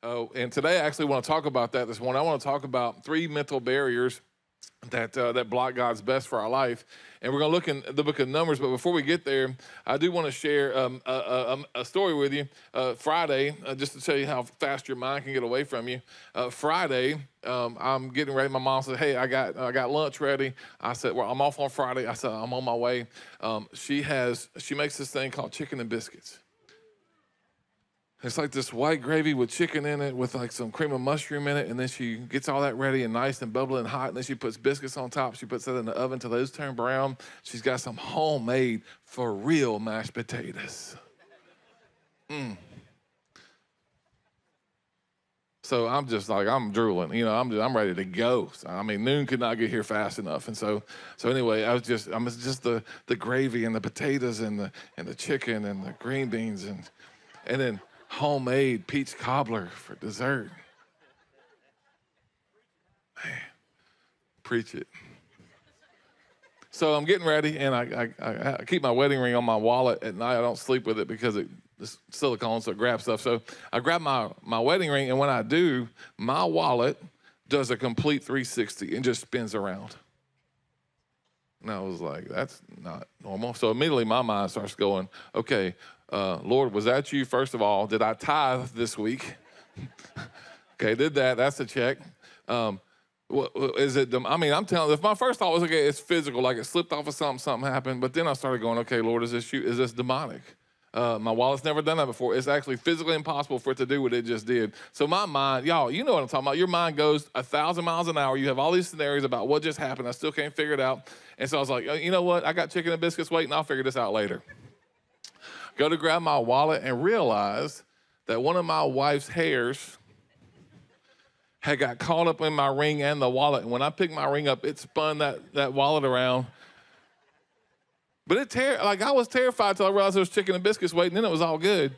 And today I actually want to talk about that this morning. I want to talk about 3 mental barriers that block God's best for our life. And we're going to look in the book of Numbers. But before we get there, I do want to share a story with you. Friday, just to tell you how fast your mind can get away from you. Friday, I'm getting ready. My mom said, "Hey, I got lunch ready." I said, "Well, I'm off on Friday." I said, "I'm on my way." She makes this thing called chicken and biscuits. It's like this white gravy with chicken in it with like some cream of mushroom in it. And then she gets all that ready and nice and bubbling and hot. And then she puts biscuits on top. She puts that in the oven till those turn brown. She's got some homemade, for real mashed potatoes. So I'm just like, I'm drooling. I'm ready to go. So, I mean, noon could not get here fast enough. And so anyway, I'm just the gravy and the potatoes and the chicken and the green beans and then homemade peach cobbler for dessert. Man, preach it. So I'm getting ready, and I keep my wedding ring on my wallet at night. I don't sleep with it because it's silicone, so it grabs stuff. So I grab my wedding ring, and when I do, my wallet does a complete 360 and just spins around. And I was like, that's not normal. So immediately my mind starts going, okay, Lord, was that you? First of all, did I tithe this week? Okay, did that. That's a check. Is it? I'm telling you, if my first thought was, okay, it's physical, like it slipped off of something happened. But then I started going, okay, Lord, is this demonic? My wallet's never done that before. It's actually physically impossible for it to do what it just did. So my mind, y'all, you know what I'm talking about. Your mind goes 1,000 miles an hour. You have all these scenarios about what just happened. I still can't figure it out. And so I was like, you know what? I got chicken and biscuits waiting. I'll figure this out later. Go to grab my wallet and realize that one of my wife's hairs had got caught up in my ring and the wallet. And when I picked my ring up, it spun that wallet around. But I was terrified till I realized there was chicken and biscuits waiting, then it was all good.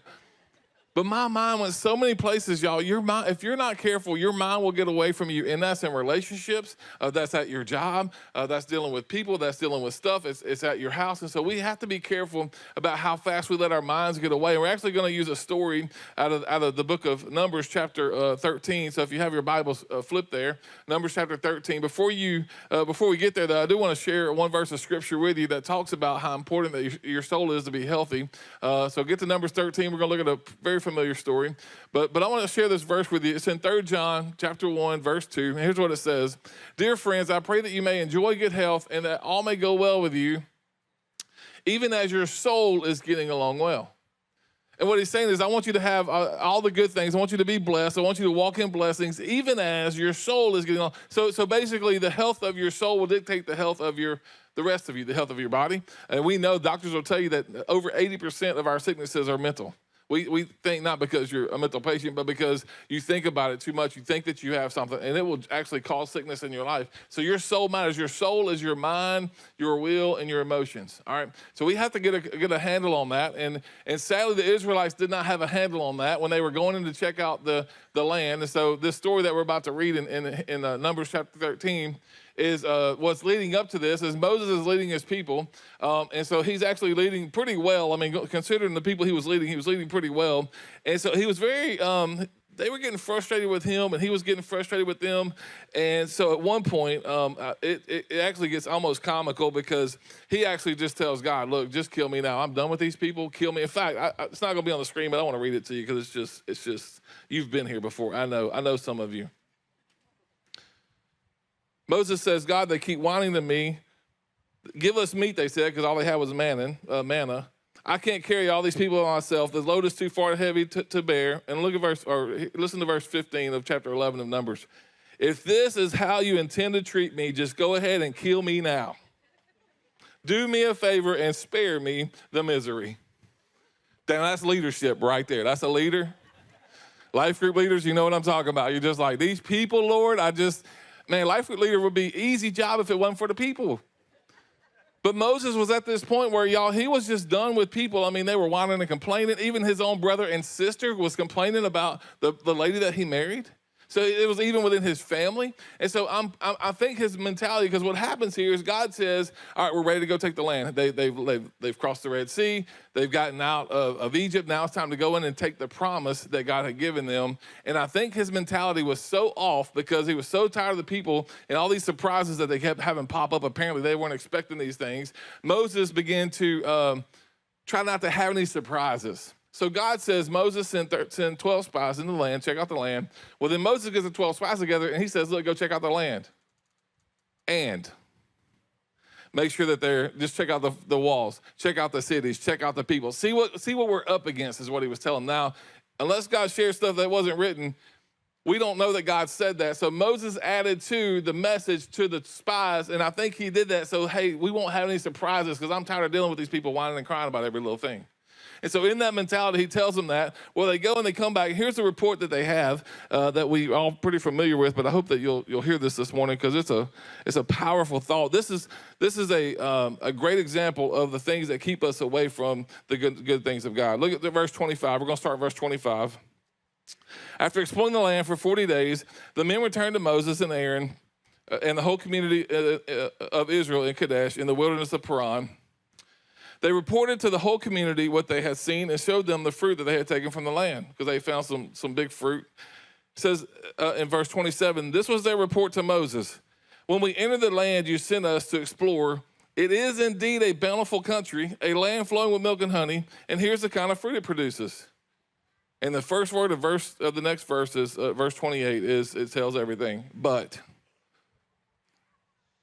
But my mind went so many places, y'all. Your mind, if you're not careful, your mind will get away from you. And that's in relationships. That's at your job. That's dealing with people. That's dealing with stuff. It's at your house. And so we have to be careful about how fast we let our minds get away. And we're actually going to use a story out of the book of Numbers, chapter 13. So if you have your Bibles, flip there. Numbers chapter 13. Before we get there, though, I do want to share one verse of scripture with you that talks about how important that your soul is to be healthy. So get to Numbers 13. We're going to look at a very familiar story, but I want to share this verse with you. It's in 3 John chapter 1, verse 2. And here's what it says. Dear friends, I pray that you may enjoy good health and that all may go well with you, even as your soul is getting along well. And what he's saying is, I want you to have all the good things. I want you to be blessed. I want you to walk in blessings, even as your soul is getting along. So basically, the health of your soul will dictate the health of the rest of you, the health of your body. And we know doctors will tell you that over 80% of our sicknesses are mental. We think not because you're a mental patient, but because you think about it too much. You think that you have something, and it will actually cause sickness in your life. So your soul matters. Your soul is your mind, your will, and your emotions. All right. So we have to get a handle on that. And sadly, the Israelites did not have a handle on that when they were going in to check out the land. And so this story that we're about to read in Numbers chapter 13 is what's leading up to this is Moses is leading his people. And so he's actually leading pretty well. I mean, considering the people he was leading pretty well. And so he was very, they were getting frustrated with him and he was getting frustrated with them. And so at one point, it actually gets almost comical because he actually just tells God, look, just kill me now. I'm done with these people. Kill me. In fact, it's not going to be on the screen, but I want to read it to you because it's just, you've been here before. I know some of you. Moses says, God, they keep whining to me. Give us meat, they said, because all they had was manna. I can't carry all these people by myself. The load is too far heavy to bear. And listen to verse 15 of chapter 11 of Numbers. If this is how you intend to treat me, just go ahead and kill me now. Do me a favor and spare me the misery. Damn, that's leadership right there. That's a leader. Life group leaders, you know what I'm talking about. You're just like, these people, Lord, man, life group leader would be easy job if it wasn't for the people. But Moses was at this point where, y'all, he was just done with people. I mean, they were whining and complaining. Even his own brother and sister was complaining about the lady that he married. So it was even within his family. And so I think his mentality, because what happens here is God says, all right, we're ready to go take the land. They've crossed the Red Sea. They've gotten out of Egypt. Now it's time to go in and take the promise that God had given them. And I think his mentality was so off because he was so tired of the people and all these surprises that they kept having pop up. Apparently they weren't expecting these things. Moses began to try not to have any surprises. So God says, Moses, send 12 spies into the land, check out the land. Well, then Moses gets the 12 spies together, and he says, look, go check out the land. And make sure that just check out the walls, check out the cities, check out the people. See what we're up against is what he was telling them. Now, unless God shared stuff that wasn't written, we don't know that God said that. So Moses added to the message to the spies, and I think he did that so, hey, we won't have any surprises because I'm tired of dealing with these people whining and crying about every little thing. And so in that mentality, he tells them that. Well, they go and they come back. Here's the report that they have that we all pretty familiar with, but I hope that you'll hear this morning because it's a powerful thought. This is a great example of the things that keep us away from the good things of God. Look at verse 25. We're going to start verse 25. After exploring the land for 40 days, the men returned to Moses and Aaron and the whole community of Israel in Kadesh in the wilderness of Paran. They reported to the whole community what they had seen and showed them the fruit that they had taken from the land because they found some big fruit. It says in verse 27, this was their report to Moses. When we entered the land you sent us to explore, it is indeed a bountiful country, a land flowing with milk and honey, and here's the kind of fruit it produces. And the first word of the next verse is verse 28 it tells everything. But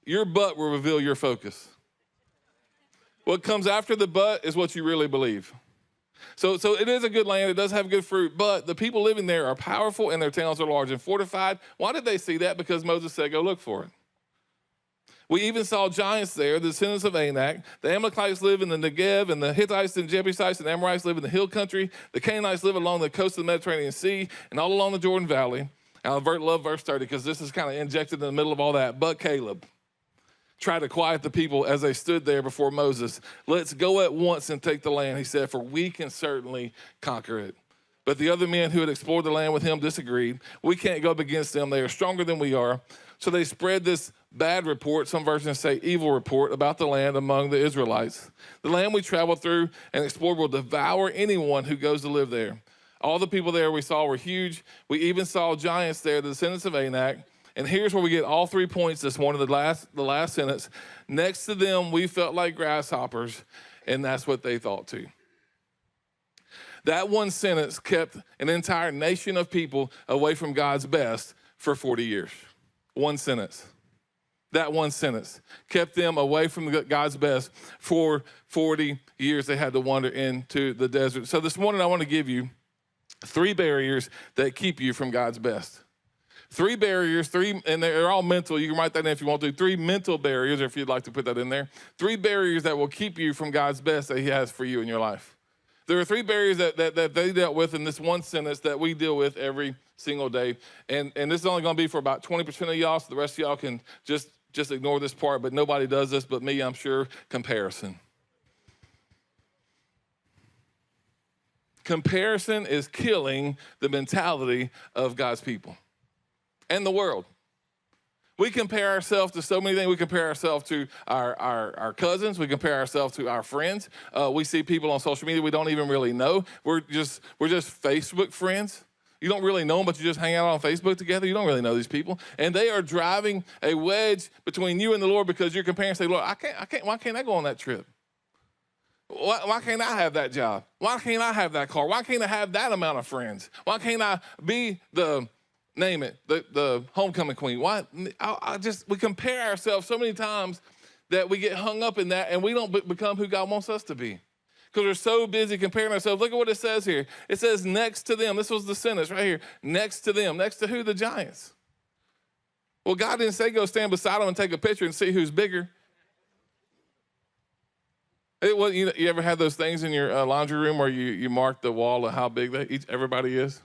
your but will reveal your focus. What comes after the but is what you really believe. So it is a good land. It does have good fruit, but the people living there are powerful and their towns are large and fortified. Why did they see that? Because Moses said, go look for it. We even saw giants there, the descendants of Anak. The Amalekites live in the Negev, and the Hittites and Jebusites and Amorites live in the hill country. The Canaanites live along the coast of the Mediterranean Sea and all along the Jordan Valley. And I love verse 30 because this is kind of injected in the middle of all that. But Caleb tried to quiet the people as they stood there before Moses. Let's go at once and take the land, he said, for we can certainly conquer it. But the other men who had explored the land with him disagreed. We can't go up against them. They are stronger than we are. So they spread this bad report, some versions say evil report, about the land among the Israelites. The land we traveled through and explored will devour anyone who goes to live there. All the people there we saw were huge. We even saw giants there, the descendants of Anak. And here's where we get all 3 points this morning, the last sentence. Next to them, we felt like grasshoppers, and that's what they thought too. That one sentence kept an entire nation of people away from God's best for 40 years. One sentence. That one sentence kept them away from God's best for 40 years. They had to wander into the desert. So this morning, I want to give you 3 barriers that keep you from God's best. 3 barriers, and they're all mental. You can write that in if you want to. 3 mental barriers, or if you'd like to put that in there. 3 barriers that will keep you from God's best that he has for you in your life. There are 3 barriers that they dealt with in this one sentence that we deal with every single day. And this is only going to be for about 20% of y'all, so the rest of y'all can just ignore this part, but nobody does this but me, I'm sure. Comparison. Comparison is killing the mentality of God's people. And the world. We compare ourselves to so many things. We compare ourselves to our cousins. We compare ourselves to our friends. We see people on social media we don't even really know. We're just Facebook friends. You don't really know them, but you just hang out on Facebook together. You don't really know these people. And they are driving a wedge between you and the Lord because you're comparing and say, Lord, why can't I go on that trip? Why can't I have that job? Why can't I have that car? Why can't I have that amount of friends? Why can't I be name it, the homecoming queen? Why? We compare ourselves so many times that we get hung up in that and we don't become who God wants us to be. Because we're so busy comparing ourselves. Look at what it says here. It says next to them. This was the sentence right here. Next to them. Next to who? The giants. Well, God didn't say go stand beside them and take a picture and see who's bigger. You ever had those things in your laundry room where you mark the wall of how big everybody is?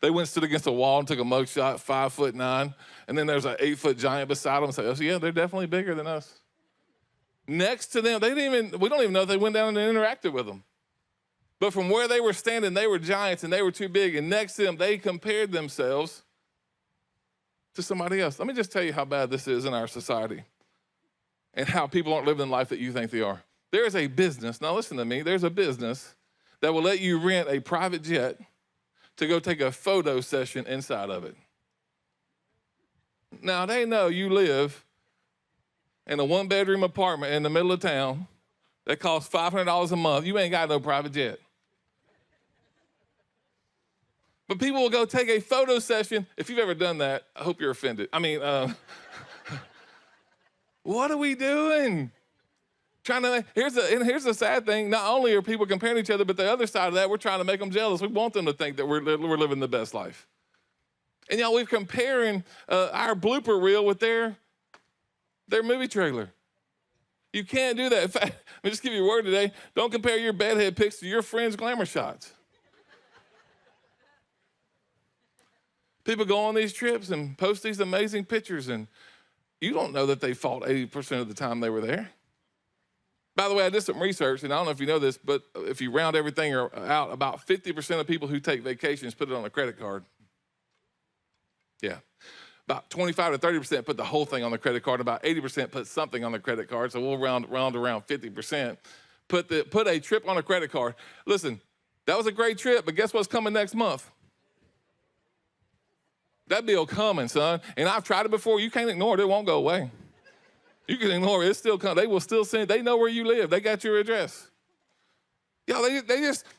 They went stood against a wall and took a mug shot, 5'9", and then there's an 8-foot giant beside them and say, oh, yeah, they're definitely bigger than us. Next to them, we don't even know if they went down and interacted with them. But from where they were standing, they were giants and they were too big. And next to them, they compared themselves to somebody else. Let me just tell you how bad this is in our society and how people aren't living the life that you think they are. There is a business, now listen to me, there's a business that will let you rent a private jet to go take a photo session inside of it. Now, they know you live in a one-bedroom apartment in the middle of town that costs $500 a month. You ain't got no private jet. But people will go take a photo session. If you've ever done that, I hope you're offended. What are we doing? Here's the sad thing. Not only are people comparing each other, but the other side of that, we're trying to make them jealous. We want them to think that we're living the best life. And y'all, we're comparing our blooper reel with their movie trailer. You can't do that. In fact, let me just give you a word today. Don't compare your bedhead pics to your friends' glamour shots. People go on these trips and post these amazing pictures, and you don't know that they fought 80% of the time they were there. By the way, I did some research, and I don't know if you know this, but if you round everything out, about 50% of people who take vacations put it on a credit card. Yeah. About 25 to 30% put the whole thing on the credit card. About 80% put something on the credit card, so we'll round around 50%. Put a trip on a credit card. Listen, that was a great trip, but guess what's coming next month? That bill coming, son. And I've tried it before. You can't ignore it. It won't go away. You can ignore it. It's still coming. They will still send. They know where you live. They got your address. Y'all,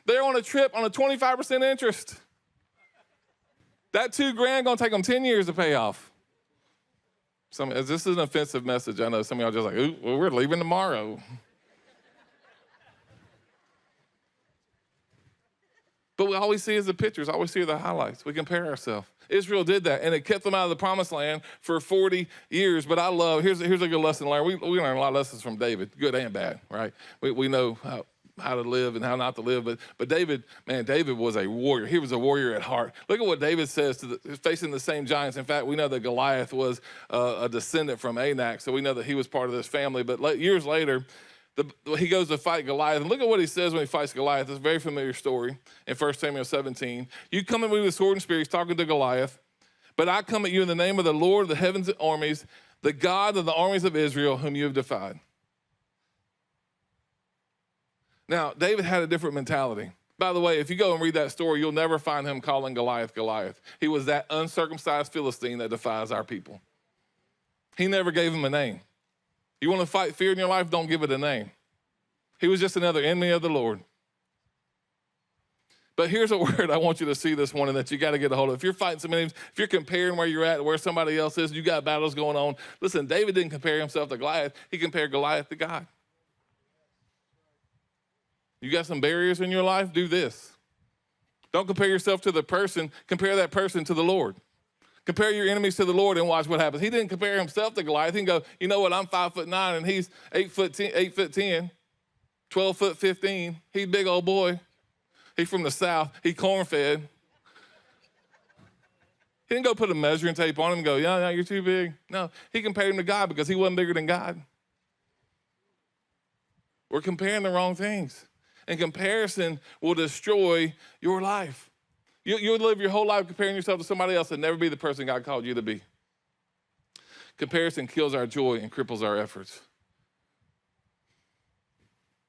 they're on a trip on a 25% interest. That $2,000 gonna take them 10 years to pay off. This is an offensive message. I know some of y'all just like, ooh, well, we're leaving tomorrow. But all we see is the pictures. All we see are the highlights. We compare ourselves. Israel did that, and it kept them out of the promised land for 40 years. But here's a good lesson learned. We learn a lot of lessons from David, good and bad, right? We know how to live and how not to live. But David was a warrior. He was a warrior at heart. Look at what David says facing the same giants. In fact, we know that Goliath was a descendant from Anak, so we know that he was part of this family. But years later, he goes to fight Goliath. And look at what he says when he fights Goliath. It's a very familiar story in 1 Samuel 17. You come at me with sword and spear. He's talking to Goliath. But I come at you in the name of the Lord of the heavens and armies, the God of the armies of Israel, whom you have defied. Now, David had a different mentality. By the way, if you go and read that story, you'll never find him calling Goliath Goliath. He was that uncircumcised Philistine that defies our people. He never gave him a name. You want to fight fear in your life? Don't give it a name. He was just another enemy of the Lord. But here's a word I want you to see this morning that you got to get a hold of. If you're fighting some enemies, if you're comparing where you're at and where somebody else is, you got battles going on. Listen, David didn't compare himself to Goliath. He compared Goliath to God. You got some barriers in your life? Do this. Don't compare yourself to the person. Compare that person to the Lord. Compare your enemies to the Lord and watch what happens. He didn't compare himself to Goliath. He can go, you know what, I'm 5'9" and he's 8'10", 12'15". He's a big old boy. He's from the South. He corn-fed. He didn't go put a measuring tape on him and go, yeah, you're too big. No, he compared him to God because he wasn't bigger than God. We're comparing the wrong things. And comparison will destroy your life. You'll live your whole life comparing yourself to somebody else and never be the person God called you to be. Comparison kills our joy and cripples our efforts.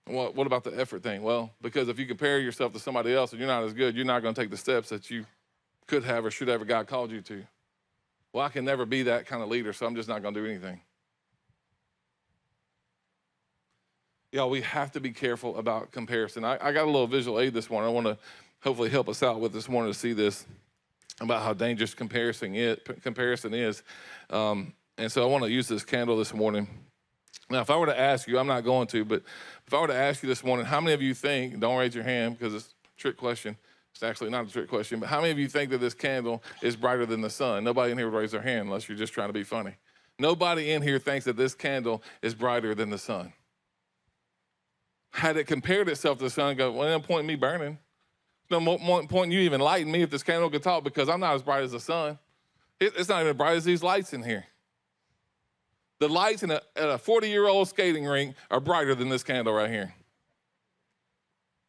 What about the effort thing? Well, because if you compare yourself to somebody else and you're not as good, you're not going to take the steps that you could have or should have God called you to. Well, I can never be that kind of leader, so I'm just not going to do anything. Y'all, we have to be careful about comparison. I got a little visual aid this morning. I want to hopefully help us out with this morning to see this about how dangerous comparison is. And so I want to use this candle this morning. Now, if I were to ask you, I'm not going to, but if I were to ask you this morning, how many of you think, don't raise your hand because it's a trick question. It's actually not a trick question, but how many of you think that this candle is brighter than the sun? Nobody in here would raise their hand unless you're just trying to be funny. Nobody in here thinks that this candle is brighter than the sun. Had it compared itself to the sun, go, well, no point in me burning. No point in you even lighting me if this candle could talk because I'm not as bright as the sun. It's not even as bright as these lights in here. The lights at a 40-year-old skating rink are brighter than this candle right here.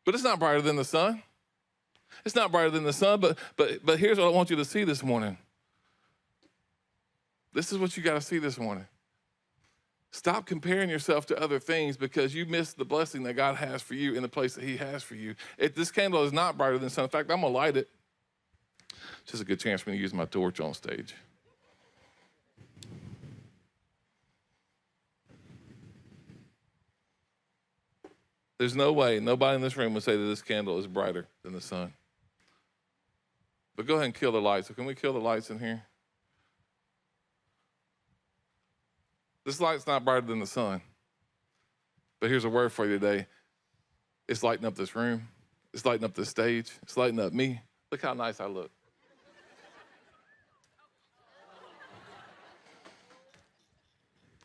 But it's not brighter than the sun. It's not brighter than the sun, but here's what I want you to see this morning. This is what you got to see this morning. Stop comparing yourself to other things because you missed the blessing that God has for you in the place that he has for you. This candle is not brighter than the sun. In fact, I'm going to light it. It's just a good chance for me to use my torch on stage. There's no way, nobody in this room would say that this candle is brighter than the sun. But go ahead and kill the lights. So can we kill the lights in here? This light's not brighter than the sun. But here's a word for you today. It's lighting up this room. It's lighting up this stage. It's lighting up me. Look how nice I look.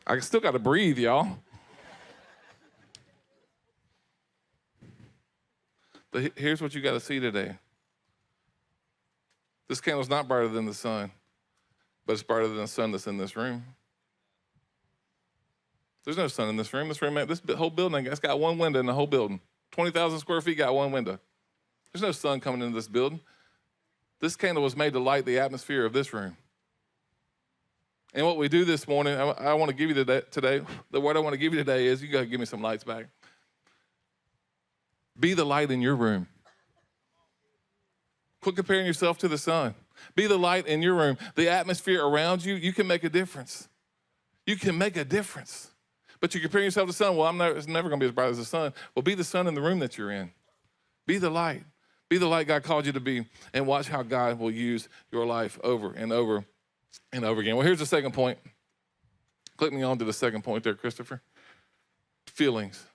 I still got to breathe, y'all. But here's what you got to see today. This candle's not brighter than the sun, but it's brighter than the sun that's in this room. There's no sun in this room. This whole building, it's got one window in the whole building. 20,000 square feet got one window. There's no sun coming into this building. This candle was made to light the atmosphere of this room. And what we do this morning, I want to give you today, the word I want to give you today is, you got to give me some lights back. Be the light in your room. Quit comparing yourself to the sun. Be the light in your room. The atmosphere around you, you can make a difference. You can make a difference. But you're comparing yourself to the sun. Well, it's never going to be as bright as the sun. Well, be the sun in the room that you're in. Be the light. Be the light God called you to be, and watch how God will use your life over and over and over again. Well, here's the second point. Click me on to the second point there, Christopher. Feelings.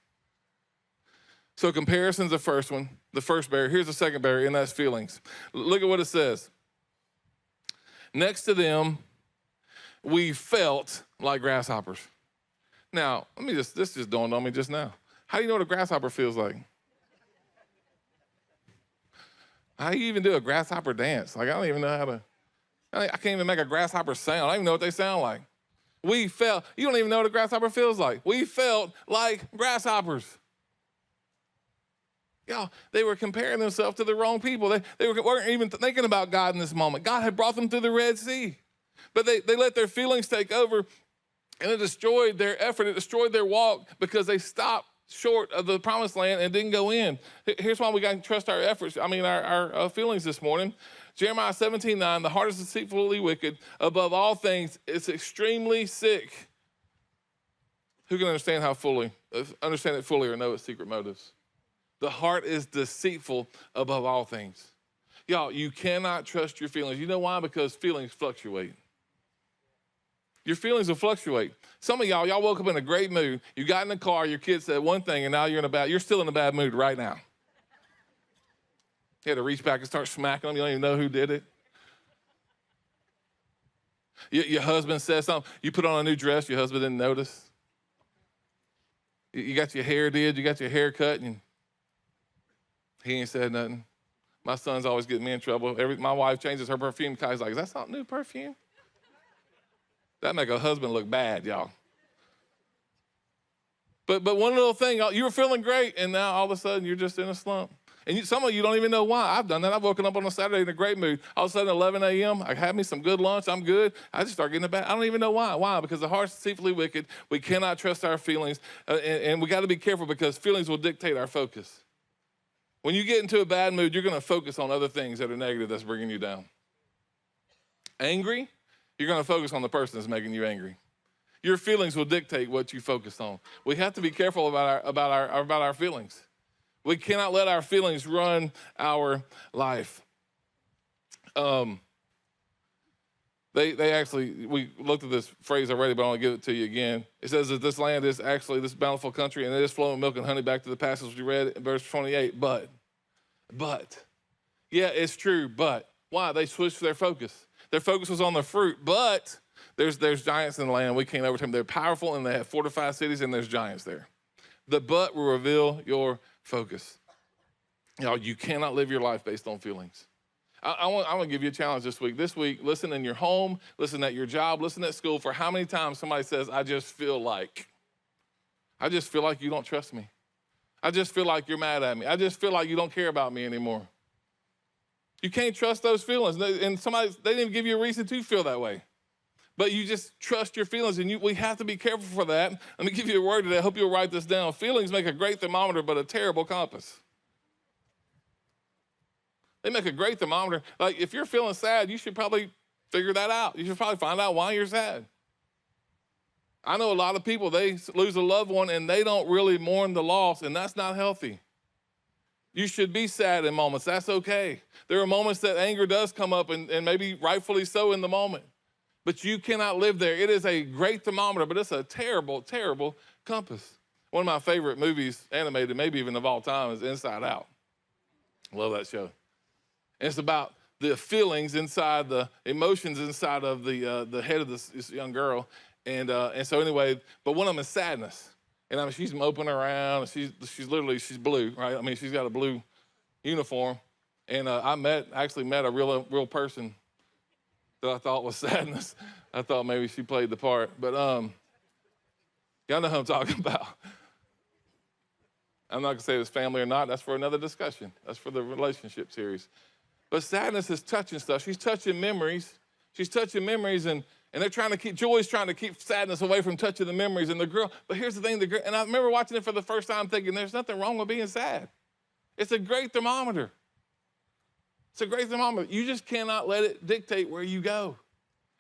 So comparison's the first one, the first barrier. Here's the second barrier, and that's feelings. Look at what it says. Next to them, we felt like grasshoppers. Now, this just dawned on me just now. How do you know what a grasshopper feels like? How do you even do a grasshopper dance? Like, I don't even know how to, I can't even make a grasshopper sound. I don't even know what they sound like. You don't even know what a grasshopper feels like. We felt like grasshoppers. Y'all, they were comparing themselves to the wrong people. They weren't even thinking about God in this moment. God had brought them through the Red Sea. But they let their feelings take over, and it destroyed their effort. It destroyed their walk because they stopped short of the promised land and didn't go in. Here's why we got to trust our efforts, our feelings this morning. Jeremiah 17:9, the heart is deceitfully wicked. Above all things, it's extremely sick. Who can understand it fully or know its secret motives? The heart is deceitful above all things. Y'all, you cannot trust your feelings. You know why? Because feelings fluctuate. Your feelings will fluctuate. Some of y'all woke up in a great mood. You got in the car, your kid said one thing, and now you're still in a bad mood right now. You had to reach back and start smacking them. You don't even know who did it. Your husband says something. You put on a new dress, your husband didn't notice. You got your hair did, you got your hair cut, and he ain't said nothing. My son's always getting me in trouble. My wife changes her perfume. Kai's like, is that something new perfume? That make a husband look bad, y'all. But one little thing, you were feeling great, and now all of a sudden you're just in a slump. And some of you don't even know why. I've done that. I've woken up on a Saturday in a great mood. All of a sudden, 11 a.m., I had me some good lunch. I'm good. I just start getting bad. I don't even know why. Why? Because the heart's deceitfully wicked. We cannot trust our feelings, and we got to be careful because feelings will dictate our focus. When you get into a bad mood, you're going to focus on other things that are negative that's bringing you down. Angry, you're going to focus on the person that's making you angry. Your feelings will dictate what you focus on. We have to be careful about our feelings. We cannot let our feelings run our life. We looked at this phrase already, but I want to give it to you again. It says that this land is actually this bountiful country, and it is flowing milk and honey, back to the passage we read in verse 28. But, yeah, it's true, but. Why? They switched their focus. Their focus was on the fruit, but there's giants in the land. We can't overcome them. They're powerful, and they have fortified cities, and there's giants there. The but will reveal your focus. Y'all, you cannot live your life based on feelings. I want to give you a challenge this week. This week, listen in your home, listen at your job, listen at school for how many times somebody says, I just feel like you don't trust me. I just feel like you're mad at me. I just feel like you don't care about me anymore. You can't trust those feelings. And they didn't even give you a reason to feel that way. But you just trust your feelings, and we have to be careful for that. Let me give you a word today. I hope you'll write this down. Feelings make a great thermometer, but a terrible compass. They make a great thermometer. Like, if you're feeling sad, you should probably figure that out. You should probably find out why you're sad. I know a lot of people, they lose a loved one, and they don't really mourn the loss, and that's not healthy. You should be sad in moments. That's okay. There are moments that anger does come up, and maybe rightfully so in the moment. But you cannot live there. It is a great thermometer, but it's a terrible, terrible compass. One of my favorite movies, animated, maybe even of all time, is Inside Out. Love that show. And it's about the feelings inside, the emotions inside of the head of this young girl. And so anyway, but one of them is sadness. And I mean, she's moping around, and she's blue, right? I mean, she's got a blue uniform. And I actually met a real person that I thought was sadness. I thought maybe she played the part. But y'all know who I'm talking about. I'm not going to say it's family or not. That's for another discussion. That's for the relationship series. But sadness is touching stuff. She's touching memories. And Joy's trying to keep sadness away from touching the memories. And the girl, but here's the thing, and I remember watching it for the first time thinking, there's nothing wrong with being sad. It's a great thermometer. It's a great thermometer. You just cannot let it dictate where you go.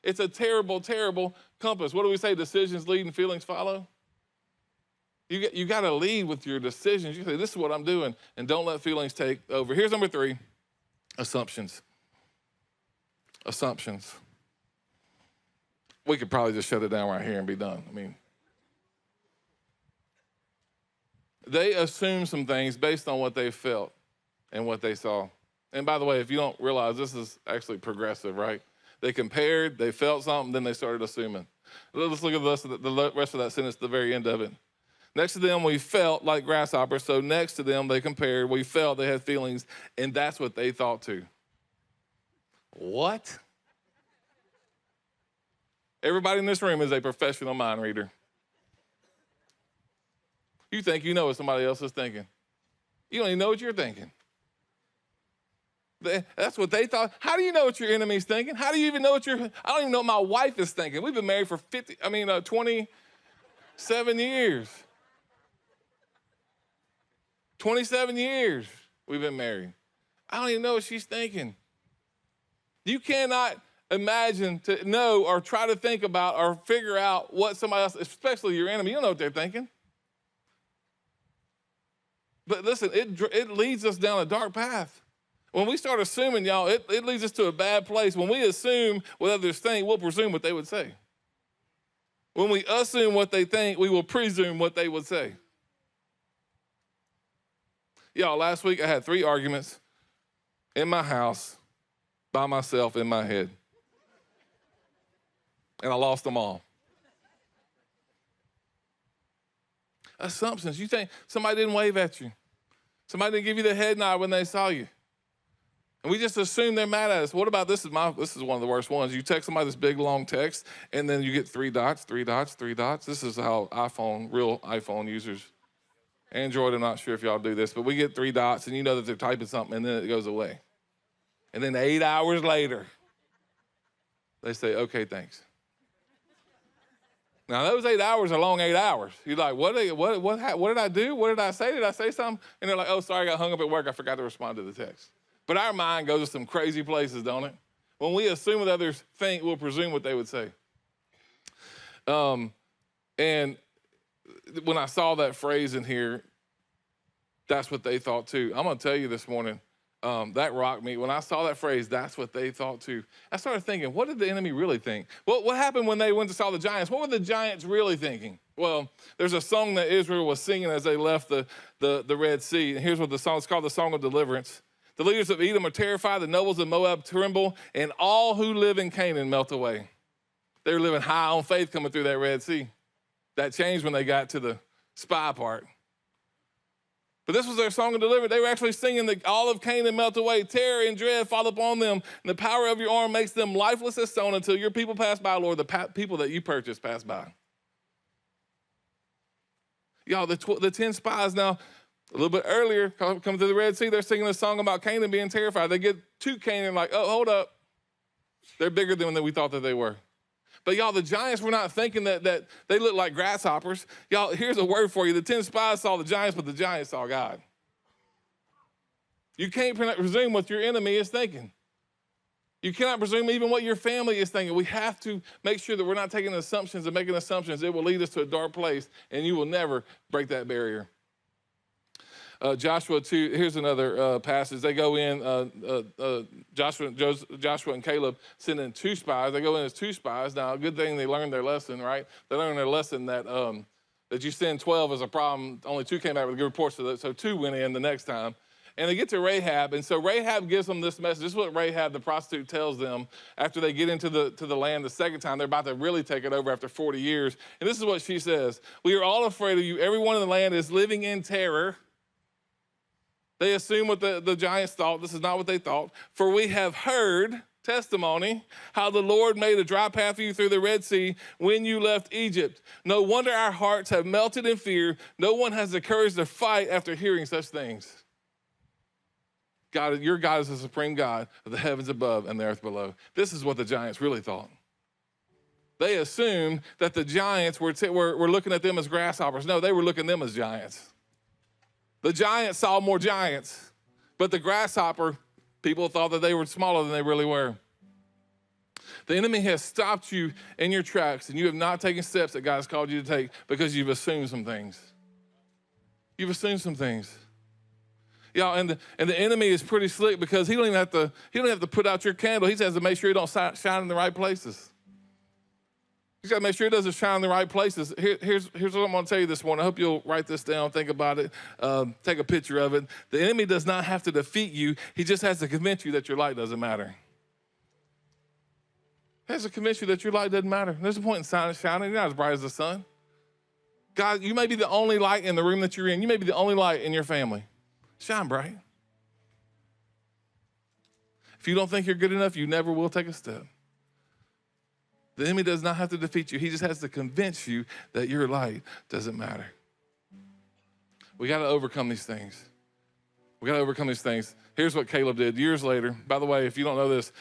It's a terrible, terrible compass. What do we say? Decisions lead and feelings follow? You got to lead with your decisions. You say, this is what I'm doing, and don't let feelings take over. Here's number 3, assumptions. Assumptions. We could probably just shut it down right here and be done. I mean, they assume some things based on what they felt and what they saw. And by the way, if you don't realize, this is actually progressive, right? They compared, they felt something, then they started assuming. Let's look at the rest of that sentence at the very end of it. Next to them, we felt like grasshoppers. So next to them, they compared. We felt, they had feelings, and that's what they thought too. What? Everybody in this room is a professional mind reader. You think you know what somebody else is thinking. You don't even know what you're thinking. That's what they thought. How do you know what your enemy's thinking? How do you even know I don't even know what my wife is thinking. We've been married for 27 years. 27 years we've been married. I don't even know what she's thinking. You cannot imagine to know or try to think about or figure out what somebody else, especially your enemy, you don't know what they're thinking. But listen, it leads us down a dark path. When we start assuming, y'all, it leads us to a bad place. When we assume what others think, we'll presume what they would say. When we assume what they think, we will presume what they would say. Y'all, last week I had 3 arguments in my house by myself in my head. And I lost them all. Assumptions. You think somebody didn't wave at you. Somebody didn't give you the head nod when they saw you. And we just assume they're mad at us. What about this is one of the worst ones. You text somebody this big, long text, and then you get 3 dots, 3 dots, 3 dots. This is how real iPhone users, Android, I'm not sure if y'all do this, but we get 3 dots, and you know that they're typing something, and then it goes away. And then 8 hours later, they say, okay, thanks. Now, those 8 hours are long 8 hours. You're like, what did I do? What did I say? Did I say something? And they're like, oh, sorry, I got hung up at work. I forgot to respond to the text. But our mind goes to some crazy places, don't it? When we assume what others think, we'll presume what they would say. And when I saw that phrase in here, that's what they thought too. I'm going to tell you this morning, that rocked me. When I saw that phrase, that's what they thought too, I started thinking, what did the enemy really think? What happened when they went to saw the giants? What were the giants really thinking? Well, there's a song that Israel was singing as they left the Red Sea. And here's what the song is called, the Song of Deliverance. The leaders of Edom are terrified, the nobles of Moab tremble, and all who live in Canaan melt away. They were living high on faith coming through that Red Sea. That changed when they got to the spy part. But this was their song of deliverance. They were actually singing that all of Canaan melt away. Terror and dread fall upon them, and the power of your arm makes them lifeless as stone until your people pass by, Lord, the people that you purchased pass by. Y'all, the 10 spies now, a little bit earlier, coming through the Red Sea, they're singing a song about Canaan being terrified. They get to Canaan like, oh, hold up. They're bigger than we thought that they were. But y'all, the giants were not thinking that they looked like grasshoppers. Y'all, here's a word for you. The 10 spies saw the giants, but the giants saw God. You can't presume what your enemy is thinking. You cannot presume even what your family is thinking. We have to make sure that we're not taking assumptions and making assumptions. It will lead us to a dark place, and you will never break that barrier. Joshua 2, here's another passage. They go in, Joshua and Caleb send in 2 spies. They go in as 2 spies. Now, a good thing they learned their lesson, right? They learned their lesson that you send 12 is a problem. Only 2 came back with good reports, so 2 went in the next time. And they get to Rahab, and so Rahab gives them this message. This is what Rahab, the prostitute, tells them after they get into the land the second time. They're about to really take it over after 40 years. And this is what she says. We are all afraid of you. Everyone in the land is living in terror. They assume what the giants thought. This is not what they thought. For we have heard testimony how the Lord made a dry path for you through the Red Sea when you left Egypt. No wonder our hearts have melted in fear. No one has the courage to fight after hearing such things. God, your God is the supreme God of the heavens above and the earth below. This is what the giants really thought. They assumed that the giants were looking at them as grasshoppers. No, they were looking at them as giants. The giants saw more giants, but the grasshopper, people thought that they were smaller than they really were. The enemy has stopped you in your tracks, and you have not taken steps that God has called you to take because you've assumed some things. You've assumed some things. Y'all, and the enemy is pretty slick because he don't have to put out your candle. He just has to make sure it don't shine in the right places. He's got to make sure it doesn't shine in the right places. Here's what I'm going to tell you this morning. I hope you'll write this down, think about it, take a picture of it. The enemy does not have to defeat you. He just has to convince you that your light doesn't matter. He has to convince you that your light doesn't matter. There's a point in shining. You're not as bright as the sun. God, you may be the only light in the room that you're in. You may be the only light in your family. Shine bright. If you don't think you're good enough, you never will take a step. The enemy does not have to defeat you. He just has to convince you that your light doesn't matter. We got to overcome these things. We got to overcome these things. Here's what Caleb did years later. By the way, if you don't know this,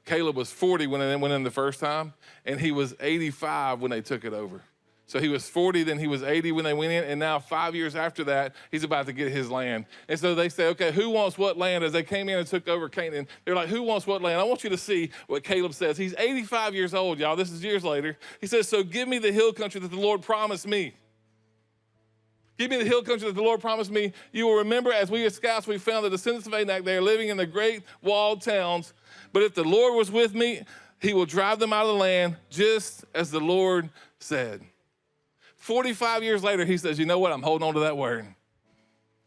Caleb was 40 when they went in the first time, and he was 85 when they took it over. So he was 40, then he was 80 when they went in, and now 5 years after that, he's about to get his land. And so they say, okay, who wants what land? As they came in and took over Canaan, they're like, who wants what land? I want you to see what Caleb says. He's 85 years old, y'all. This is years later. He says, so give me the hill country that the Lord promised me. Give me the hill country that the Lord promised me. You will remember as we as scouts, we found the descendants of Anak. They are living in the great walled towns. But if the Lord was with me, he will drive them out of the land, just as the Lord said. 45 years later, he says, you know what? I'm holding on to that word.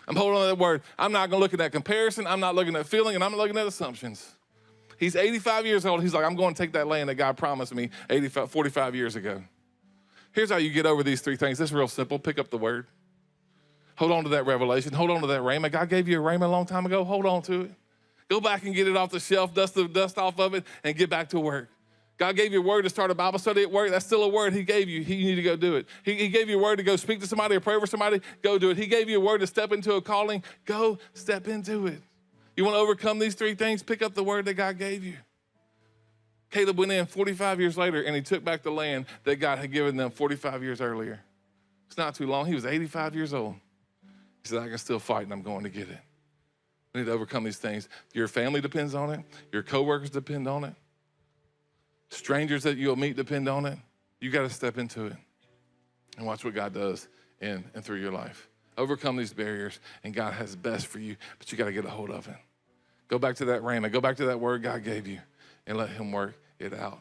I'm holding on to that word. I'm not going to look at that comparison. I'm not looking at feeling, and I'm not looking at assumptions. He's 85 years old. He's like, I'm going to take that land that God promised me 45 years ago. Here's how you get over these 3 things. This is real simple. Pick up the word. Hold on to that revelation. Hold on to that rhema. God gave you a rhema a long time ago. Hold on to it. Go back and get it off the shelf, dust the dust off of it, and get back to work. God gave you a word to start a Bible study at work. That's still a word he gave you. You need to go do it. He gave you a word to go speak to somebody or pray for somebody. Go do it. He gave you a word to step into a calling. Go step into it. You want to overcome these 3 things? Pick up the word that God gave you. Caleb went in 45 years later, and he took back the land that God had given them 45 years earlier. It's not too long. He was 85 years old. He said, I can still fight, and I'm going to get it. We need to overcome these things. Your family depends on it. Your coworkers depend on it. Strangers that you'll meet depend on it. You got to step into it and watch what God does in and through your life. Overcome these barriers, and God has best for you, but you got to get a hold of it. Go back to that rhema. Go back to that word God gave you and let him work it out